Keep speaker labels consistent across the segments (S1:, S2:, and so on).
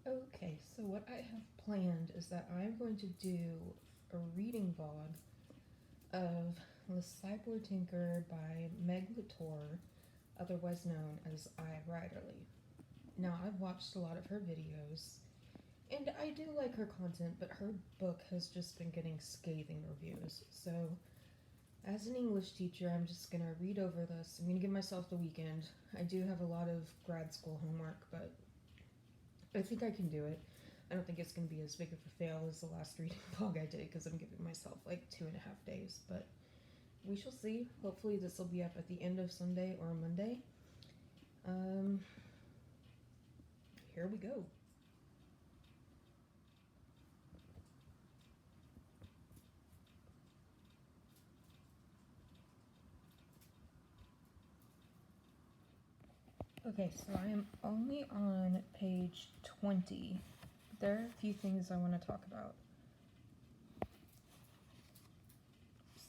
S1: Okay, so what I have planned is that I'm going to do a reading vlog of The Cyborg Tinkerer by Meg LaTorre, otherwise known as iWriterly. Now, I've watched a lot of her videos, and I do like her content, but her book has just been getting scathing reviews. So, as an English teacher, I'm just going to read over this. I'm going to give myself the weekend. I do have a lot of grad school homework, but I think I can do it. I don't think it's going to be as big of a fail as the last reading vlog I did because I'm giving myself like 2.5 days, but we shall see. Hopefully this will be up at the end of Sunday or Monday. Here we go. Okay, so I am only on page 20. There are a few things I want to talk about.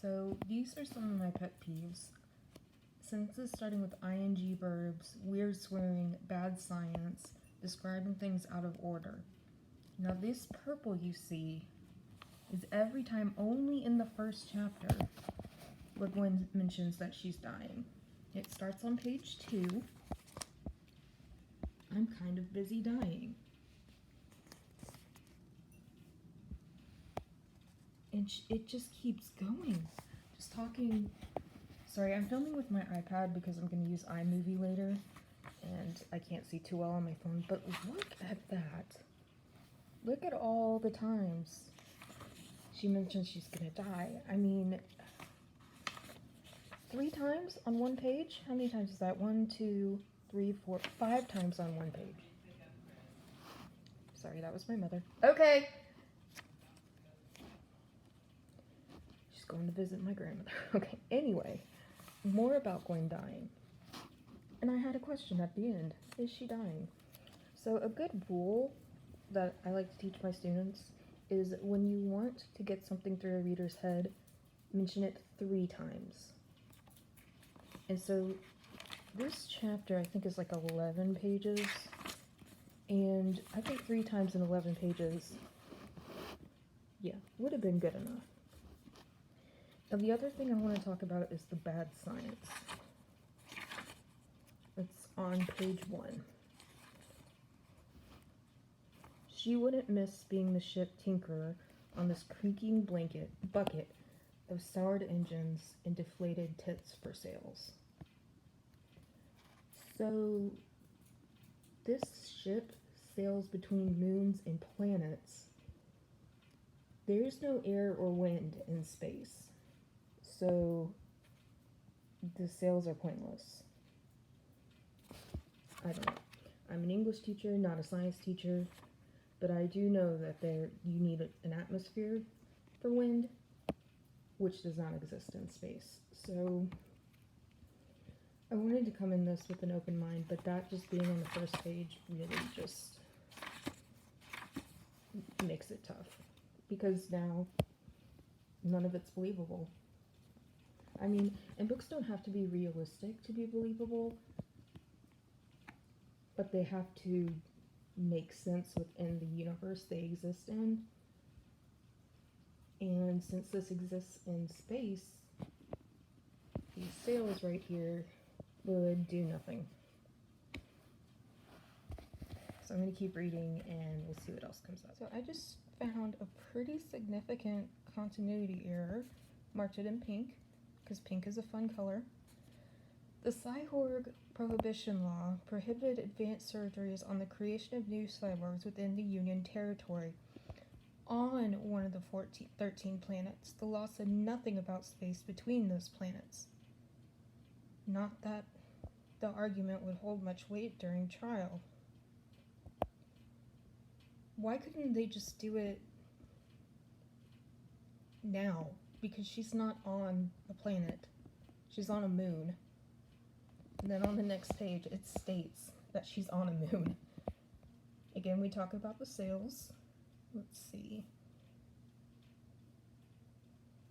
S1: So these are some of my pet peeves. Sentences starting with ing verbs, weird swearing, bad science, describing things out of order. Now this purple you see is every time only in the first chapter where Gwen mentions that she's dying. It starts on page 2. I'm kind of busy dying. And it just keeps going. Just talking. Sorry, I'm filming with my iPad because I'm going to use iMovie later. And I can't see too well on my phone. But look at that. Look at all the times she mentions she's going to die. I mean, 3 times on one page? How many times is that? 1, 2, 3, 4, 5 times on one page. Sorry, that was my mother. Okay. She's going to visit my grandmother. Okay, anyway, more about Gwen dying. And I had a question at the end. Is she dying? So a good rule that I like to teach my students is when you want to get something through a reader's head, mention it 3 times. And so this chapter I think is like 11 pages, and I think 3 times in 11 pages, yeah, would have been good enough. Now the other thing I want to talk about is the bad science. It's on page 1. She wouldn't miss being the ship Tinkerer on this creaking bucket of soured engines and deflated tits for sails. So this ship sails between moons and planets. There's no air or wind in space, so the sails are pointless. I don't know. I'm an English teacher, not a science teacher, but I do know that you need an atmosphere for wind, which does not exist in space. So I wanted to come in this with an open mind, but that just being on the first page really just makes it tough, because now none of it's believable. I mean, and books don't have to be realistic to be believable, but they have to make sense within the universe they exist in. And since this exists in space, these sails right here would do nothing. So I'm going to keep reading and we'll see what else comes up. So I just found a pretty significant continuity error. Marked it in pink, because pink is a fun color. The cyborg prohibition law prohibited advanced surgeries on the creation of new cyborgs within the Union territory on one of the 13 planets. The law said nothing about space between those planets. Not that the argument would hold much weight during trial. Why couldn't they just do it now? Because she's not on a planet. She's on a moon. And then on the next page, it states that she's on a moon. Again, we talk about the sails. Let's see.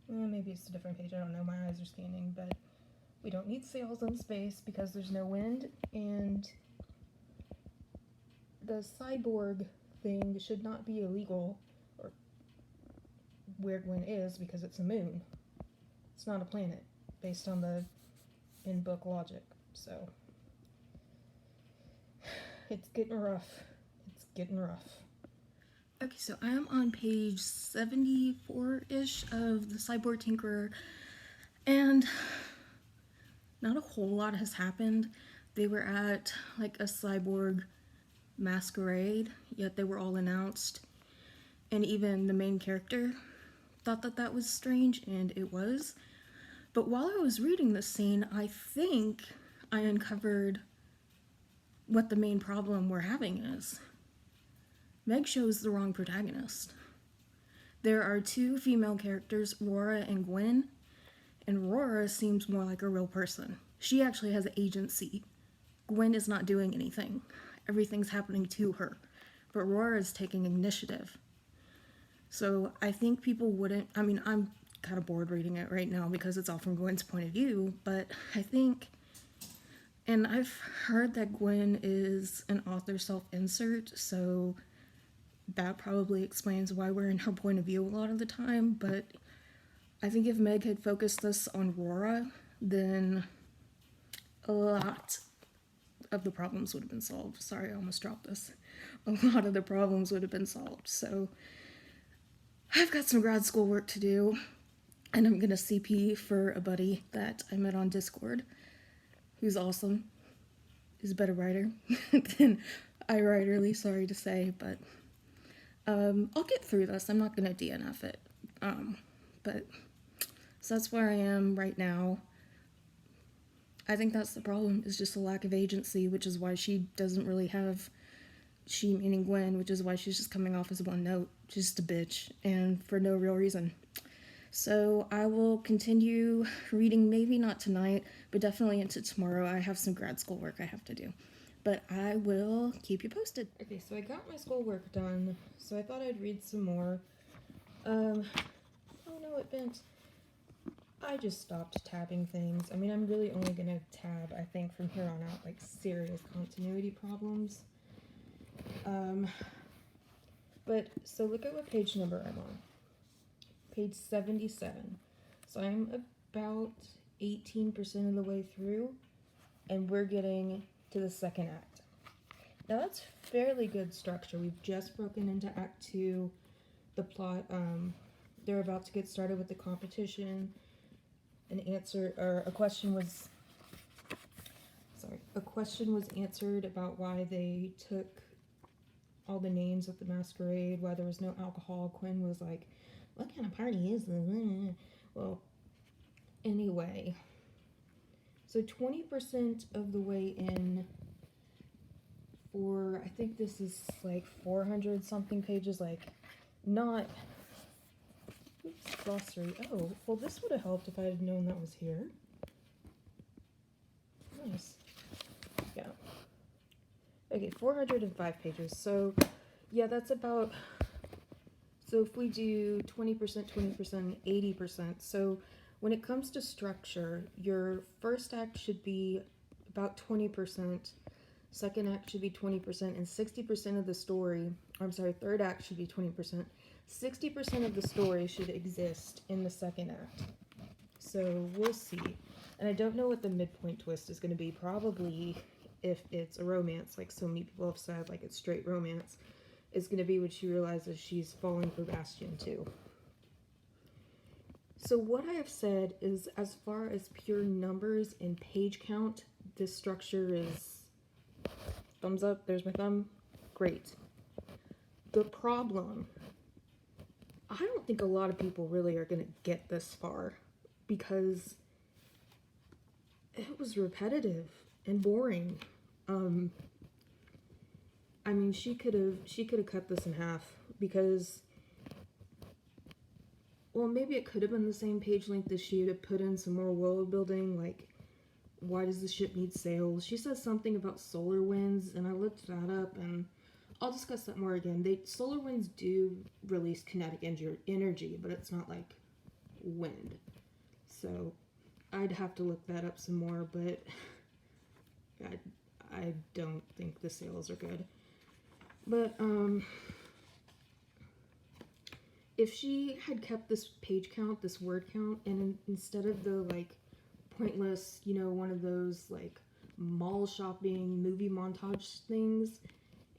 S1: Maybe it's a different page. I don't know. My eyes are scanning. But we don't need sails in space because there's no wind. And the cyborg thing should not be illegal, or where Gwen is, because it's a moon. It's not a planet, based on the in-book logic. So, it's getting rough. It's getting rough. Okay, so I'm on page 74-ish of the Cyborg Tinkerer, and not a whole lot has happened. They were at like a cyborg masquerade, yet they were all announced, and even the main character thought that that was strange, and it was. But while I was reading this scene, I think I uncovered what the main problem we're having is. Meg shows the wrong protagonist. There are two female characters, Rora and Gwen, and Rora seems more like a real person. She actually has agency. Gwen is not doing anything. Everything's happening to her. But Rora is taking initiative. So I think people wouldn't, I mean, I'm kind of bored reading it right now because it's all from Gwen's point of view, but I think, and I've heard that Gwen is an author self-insert, so that probably explains why we're in her point of view a lot of the time, but I think if Meg had focused this on Rora, then a lot of the problems would have been solved. Sorry, I almost dropped this. A lot of the problems would have been solved. So I've got some grad school work to do, and I'm gonna CP for a buddy that I met on Discord, who's awesome. He's a better writer than iWriterly, sorry to say, but I'll get through this. I'm not gonna DNF it. But so that's where I am right now. I think that's the problem, is just a lack of agency, which is why she doesn't really have, she meaning Gwen, which is why she's just coming off as one note, just a bitch, and for no real reason. So I will continue reading, maybe not tonight, but definitely into tomorrow. I have some grad school work I have to do, but I will keep you posted. Okay, so I got my schoolwork done, so I thought I'd read some more. Oh no, it bent. I just stopped tabbing things. I mean, I'm really only gonna tab, I think, from here on out, like, serious continuity problems. But, so look at what page number I'm on. Page 77. So I'm about 18% of the way through, and we're getting to the second act. Now that's fairly good structure. We've just broken into Act 2. The plot, they're about to get started with the competition. A question was answered about why they took all the names at the masquerade, why there was no alcohol. Quinn was like, what kind of party is this? Well, anyway, so 20% of the way in, for, I think this is like 400 something pages, like, not, oops, glossary. Oh, well, this would have helped if I had known that was here. Nice. Yeah. Okay, 405 pages. So, yeah, that's about, so if we do 20%, 20%, 80%, so when it comes to structure, your first act should be about 20%, second act should be 20%, and 60% of the story, I'm sorry, third act should be 20%. 60% of the story should exist in the second act. So we'll see. And I don't know what the midpoint twist is going to be. Probably, if it's a romance, like so many people have said, like it's straight romance, is going to be when she realizes she's falling for Bastion too. So what I have said is, as far as pure numbers and page count, this structure is thumbs up. There's my thumb. Great. The problem, I don't think a lot of people really are going to get this far, because it was repetitive and boring. I mean, she could have cut this in half, because, well, maybe it could have been the same page length as she had put in some more world building, like, why does the ship need sails? She says something about solar winds, and I looked that up, and I'll discuss that more again. Solar winds do release kinetic energy, but it's not like wind. So I'd have to look that up some more, but I don't think the sails are good. But, if she had kept this page count, this word count, and instead of the, like, pointless, you know, one of those, like, mall shopping movie montage things,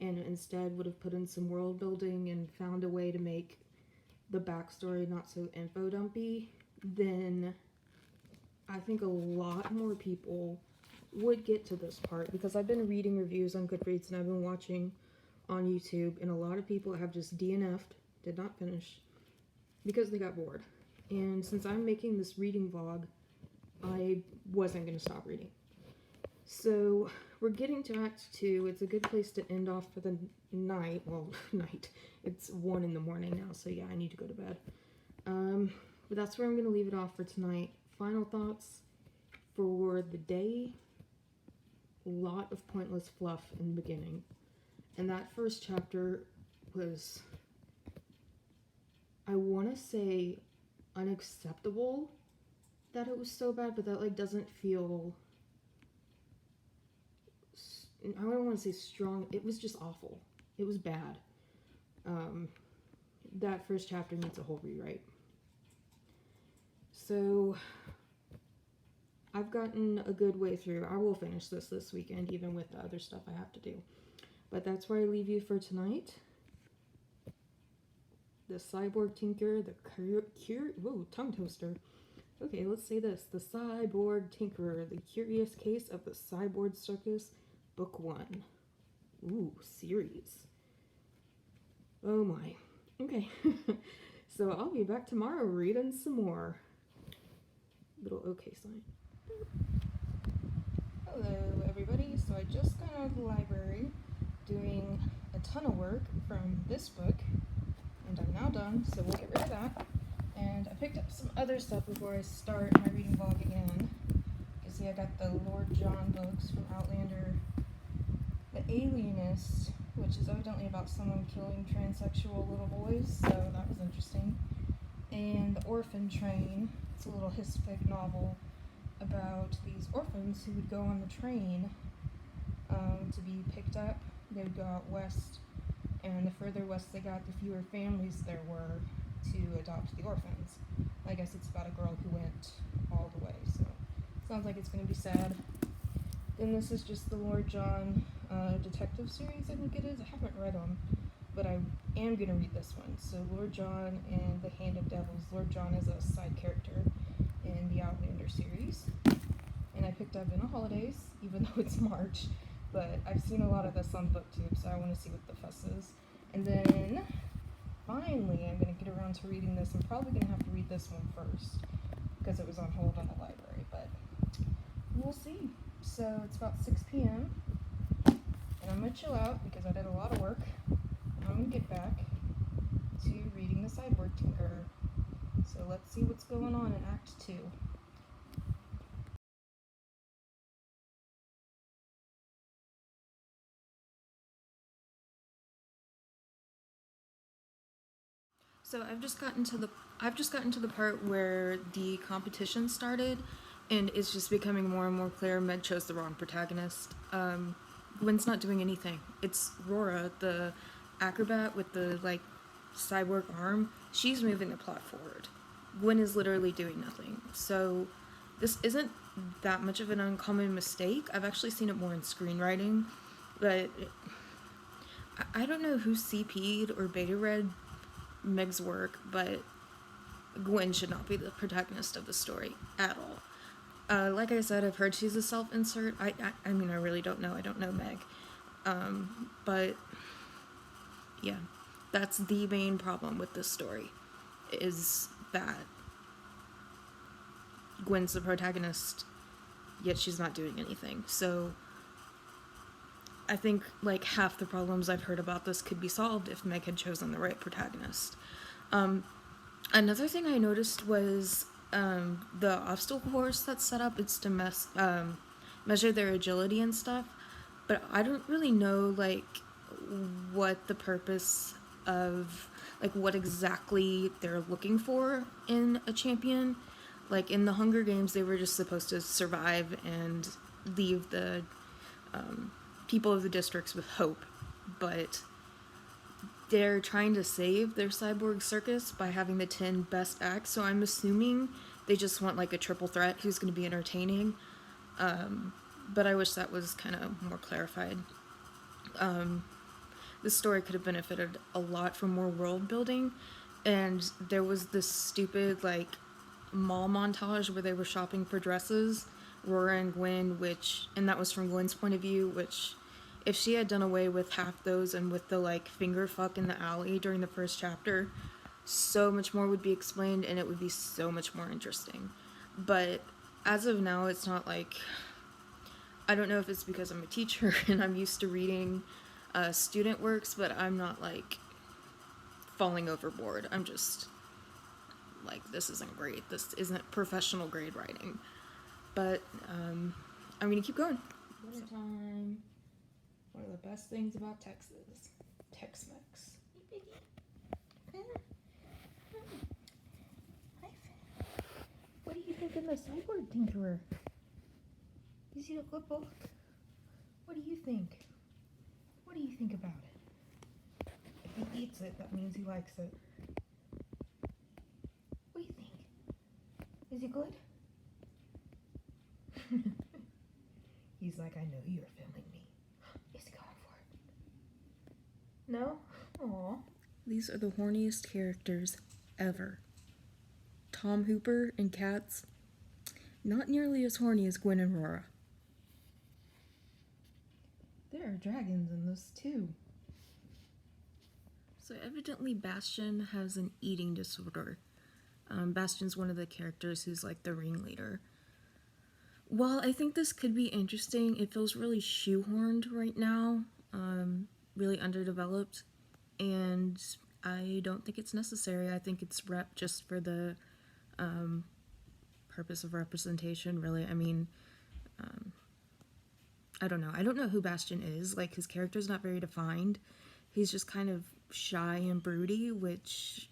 S1: and instead would have put in some world building and found a way to make the backstory not so info dumpy, then I think a lot more people would get to this part, because I've been reading reviews on Goodreads and I've been watching on YouTube, and a lot of people have just DNF'd, did not finish, because they got bored. And since I'm making this reading vlog, I wasn't going to stop reading. So we're getting to Act 2. It's a good place to end off for the night. Well, night. It's 1 in the morning now, so yeah, I need to go to bed. But that's where I'm going to leave it off for tonight. Final thoughts for the day. A lot of pointless fluff in the beginning. And that first chapter was, I want to say, unacceptable that it was so bad, but that, like, doesn't feel, I don't want to say strong, it was just awful. It was bad. That first chapter needs a whole rewrite. So, I've gotten a good way through. I will finish this weekend, even with the other stuff I have to do. But that's where I leave you for tonight. The Cyborg Tinkerer, whoa, tongue twister. Okay, let's say this. The Cyborg Tinkerer, The Curious Case of the Cyborg Circus, Book 1. Ooh, series. Oh my. Okay. So I'll be back tomorrow reading some more. Little okay sign. Hello, everybody. So I just got out of the library doing a ton of work from this book, and I'm now done, so we'll get rid of that. And I picked up some other stuff before I start my reading vlog again. You can see I got the Lord John books from Outlander, The Alienist, which is evidently about someone killing transsexual little boys, so that was interesting. And The Orphan Train. It's a little historic novel about these orphans who would go on the train to be picked up. They would go out west, and the further west they got, the fewer families there were to adopt the orphans. I guess it's about a girl who went all the way, so sounds like it's going to be sad. Then this is just the Lord John detective series, I think it is. I haven't read them, but I am going to read this one. So Lord John and the Hand of Devils. Lord John is a side character in the Outlander series, and I picked up in the holidays, even though it's March, but I've seen a lot of this on BookTube, so I want to see what the fuss is. And then finally I'm going to get around to reading this. I'm probably going to have to read this one first because it was on hold on the library, but we'll see. So it's about 6 p.m. and I'm going to chill out because I did a lot of work. I'm going to get back to reading The Cyborg Tinkerer. So let's see what's going on in Act 2. So I've just gotten to the part where the competition started, and it's just becoming more and more clear Meg chose the wrong protagonist. Gwen's not doing anything. It's Rora, the acrobat with the, like, cyborg arm. She's moving the plot forward. Gwen is literally doing nothing. So this isn't that much of an uncommon mistake. I've actually seen it more in screenwriting, but I don't know who CP'd or beta read Meg's work, but Gwen should not be the protagonist of the story at all. Like I said, I've heard she's a self-insert. I mean, I really don't know. I don't know Meg. But yeah, that's the main problem with this story, is that Gwen's the protagonist, yet she's not doing anything. So I think, like, half the problems I've heard about this could be solved if Meg had chosen the right protagonist. Another thing I noticed was the obstacle course that's set up. It's to measure their agility and stuff, but I don't really know, like, what the purpose of, like, what exactly they're looking for in a champion. Like, in the Hunger Games, they were just supposed to survive and leave the people of the districts with hope, but they're trying to save their cyborg circus by having the 10 best acts, so I'm assuming they just want like a triple threat who's going to be entertaining. But I wish that was kind of more clarified. This story could have benefited a lot from more world building, and there was this stupid like mall montage where they were shopping for dresses, Rora and Gwen, and that was from Gwen's point of view, which if she had done away with half those and with the like finger fuck in the alley during the first chapter, so much more would be explained and it would be so much more interesting. But as of now, it's not like, I don't know if it's because I'm a teacher and I'm used to reading student works, but I'm not like falling overboard. I'm just like, this isn't great. This isn't professional grade writing. But I'm gonna keep going. Winter time. One of the best things about Texas. Tex-Mex. Hey, Biggie. Hi, Finn. What do you think of the Cyborg Tinkerer? Is it a good book? What do you think? What do you think about it? If he eats it, that means he likes it. What do you think? Is it good? He's like, I know you're filming me. Is he going for it? No? Aww. These are the horniest characters ever. Tom Hooper and Cats, not nearly as horny as Gwen and Rora. There are dragons in this too. So evidently Bastion has an eating disorder. Bastion's one of the characters who's like the ringleader. While I think this could be interesting, it feels really shoehorned right now, really underdeveloped, and I don't think it's necessary. I think it's rep just for the purpose of representation, really. I mean, I don't know. I don't know who Bastion is. Like, his character's not very defined. He's just kind of shy and broody, which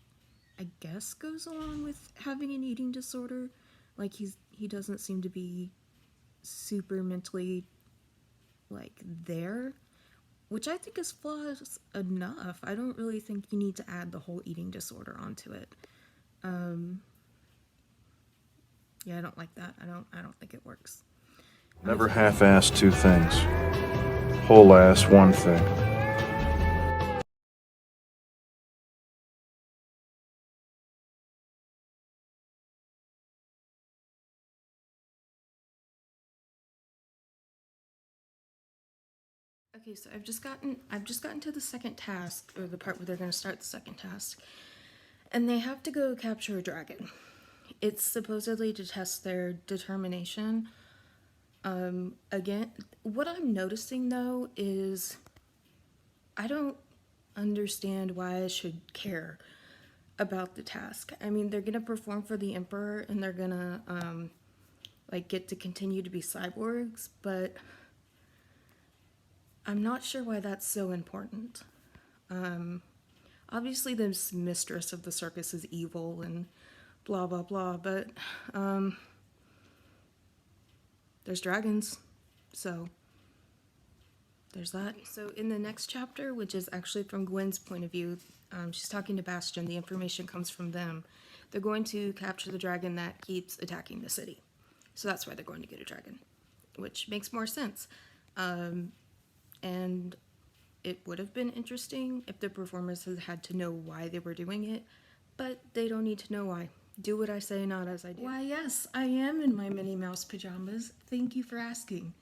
S1: I guess goes along with having an eating disorder. Like, he doesn't seem to be super mentally, like, there, which I think is flaws enough. I don't really think you need to add the whole eating disorder onto it. Yeah, I don't like that. I don't think it works.
S2: Never half-ass two things. Whole-ass one thing.
S1: Okay, so I've just gotten to the second task, or the part where they're going to start the second task, and they have to go capture a dragon. It's supposedly to test their determination. Again, what I'm noticing though is I don't understand why I should care about the task. I mean, they're gonna perform for the Emperor and they're gonna like get to continue to be cyborgs, but I'm not sure why that's so important. Obviously the mistress of the circus is evil and blah blah blah, but there's dragons, so there's that. So in the next chapter, which is actually from Gwen's point of view, she's talking to Bastion, the information comes from them. They're going to capture the dragon that keeps attacking the city. So that's why they're going to get a dragon, which makes more sense. And it would have been interesting if the performers had to know why they were doing it, but they don't need to know why. Do what I say, not as I do. Why, yes, I am in my Minnie Mouse pajamas. Thank you for asking.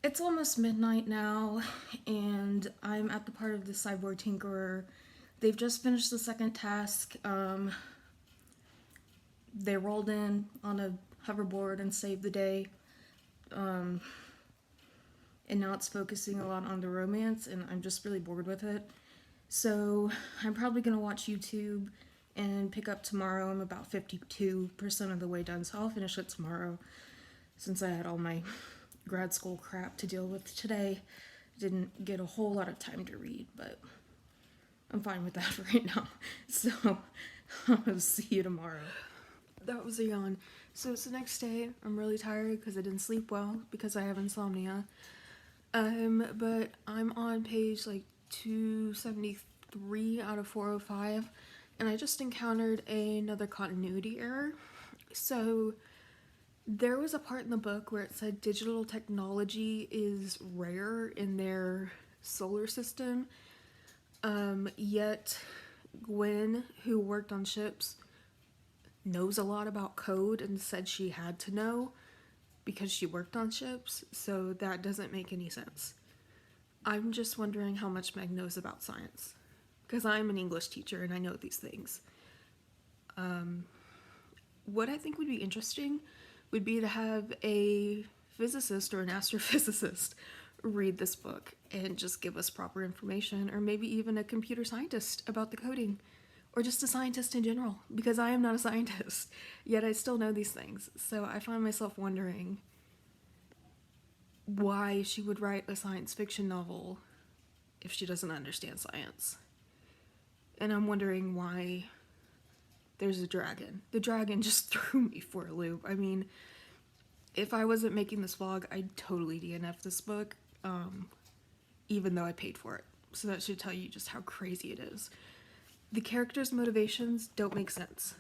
S1: It's almost midnight now, and I'm at the part of the Cyborg Tinkerer. They've just finished the second task. They rolled in on a hoverboard and saved the day. And now it's focusing a lot on the romance, and I'm just really bored with it. So I'm probably going to watch YouTube and pick up tomorrow. I'm about 52% of the way done, so I'll finish it tomorrow since I had all my grad school crap to deal with today. Didn't get a whole lot of time to read, but I'm fine with that right now. So I'll see you tomorrow. That was a yawn. So it's the next day. I'm really tired because I didn't sleep well because I have insomnia. But I'm on page like 273 3 out of 405, and I just encountered another continuity error. So there was a part in the book where it said digital technology is rare in their solar system, yet Gwen, who worked on ships, knows a lot about code and said she had to know because she worked on ships, so that doesn't make any sense. I'm just wondering how much Meg knows about science, because I'm an English teacher and I know these things. What I think would be interesting would be to have a physicist or an astrophysicist read this book and just give us proper information, or maybe even a computer scientist about the coding, or just a scientist in general, because I am not a scientist, yet I still know these things. So I find myself wondering why she would write a science fiction novel if she doesn't understand science. And I'm wondering why there's a dragon. The dragon just threw me for a loop. I mean, if I wasn't making this vlog, I'd totally DNF this book, even though I paid for it. So that should tell you just how crazy it is. The character's motivations don't make sense.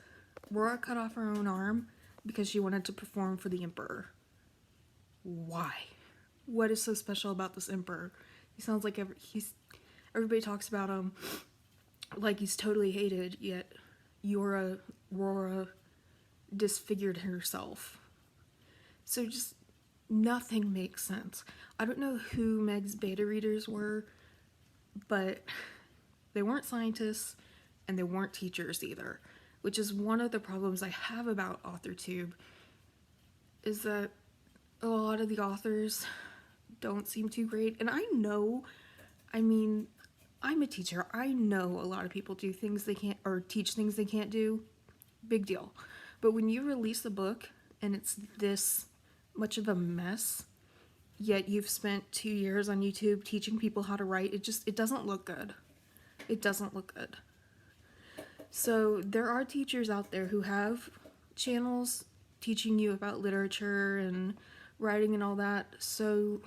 S1: Rora cut off her own arm because she wanted to perform for the Emperor. Why? What is so special about this Emperor? He sounds like everybody talks about him like he's totally hated, yet Rora disfigured herself. So just nothing makes sense. I don't know who Meg's beta readers were, but they weren't scientists and they weren't teachers either, which is one of the problems I have about AuthorTube, is that a lot of the authors don't seem too great. And I know, I mean, I'm a teacher. I know a lot of people do things they can't, or teach things they can't do. Big deal. But when you release a book and it's this much of a mess, yet you've spent 2 years on YouTube teaching people how to write, it doesn't look good. It doesn't look good. So there are teachers out there who have channels teaching you about literature and writing and all that, so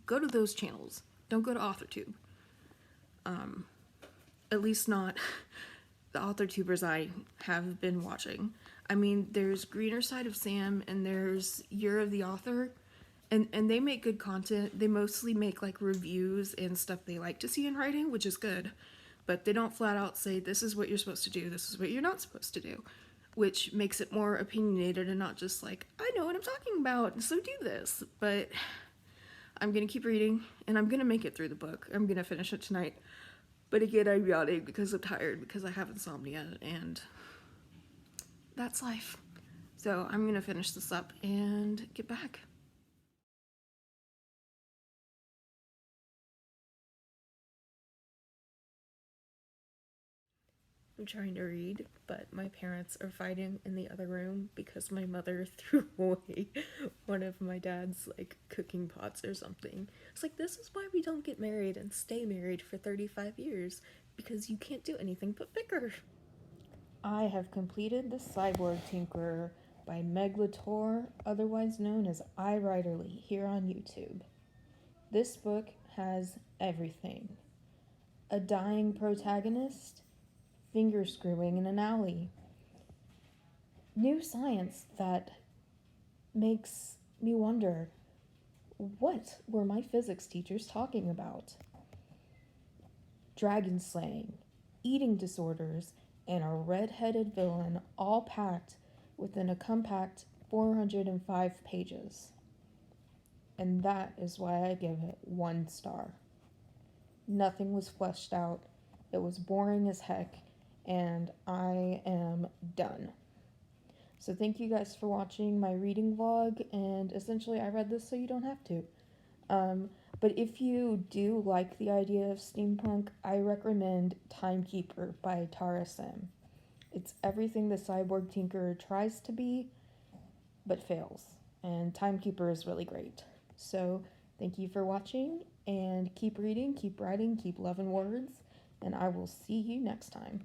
S1: go to those channels. Don't go to AuthorTube. At least not the AuthorTubers I have been watching. I mean, there's Greener Side of Sam and there's Year of the Author, and they make good content. They mostly make like reviews and stuff they like to see in writing, which is good, but they don't flat out say this is what you're supposed to do, this is what you're not supposed to do, which makes it more opinionated and not just like, I know what I'm talking about, so do this. But I'm gonna keep reading and I'm gonna make it through the book. I'm gonna finish it tonight. But again, I'm yawning because I'm tired, because I have insomnia, and that's life. So I'm gonna finish this up and get back. I'm trying to read, but my parents are fighting in the other room because my mother threw away one of my dad's like cooking pots or something. It's like, this is why we don't get married and stay married for 35 years, because you can't do anything but bicker. I have completed The Cyborg Tinkerer by Meg LaTorre, otherwise known as iWriterly, here on YouTube. This book has everything. A dying protagonist, finger screwing in an alley, new science that makes me wonder, what were my physics teachers talking about? Dragon slaying, eating disorders, and a red-headed villain, all packed within a compact 405 pages. And that is why I give it 1 star. Nothing was fleshed out. It was boring as heck, and I am done. So thank you guys for watching my reading vlog, and essentially I read this so you don't have to. But if you do like the idea of steampunk, I recommend Timekeeper by Tara Sim. It's everything the Cyborg Tinkerer tries to be, but fails. And Timekeeper is really great. So thank you for watching, and keep reading, keep writing, keep loving words, and I will see you next time.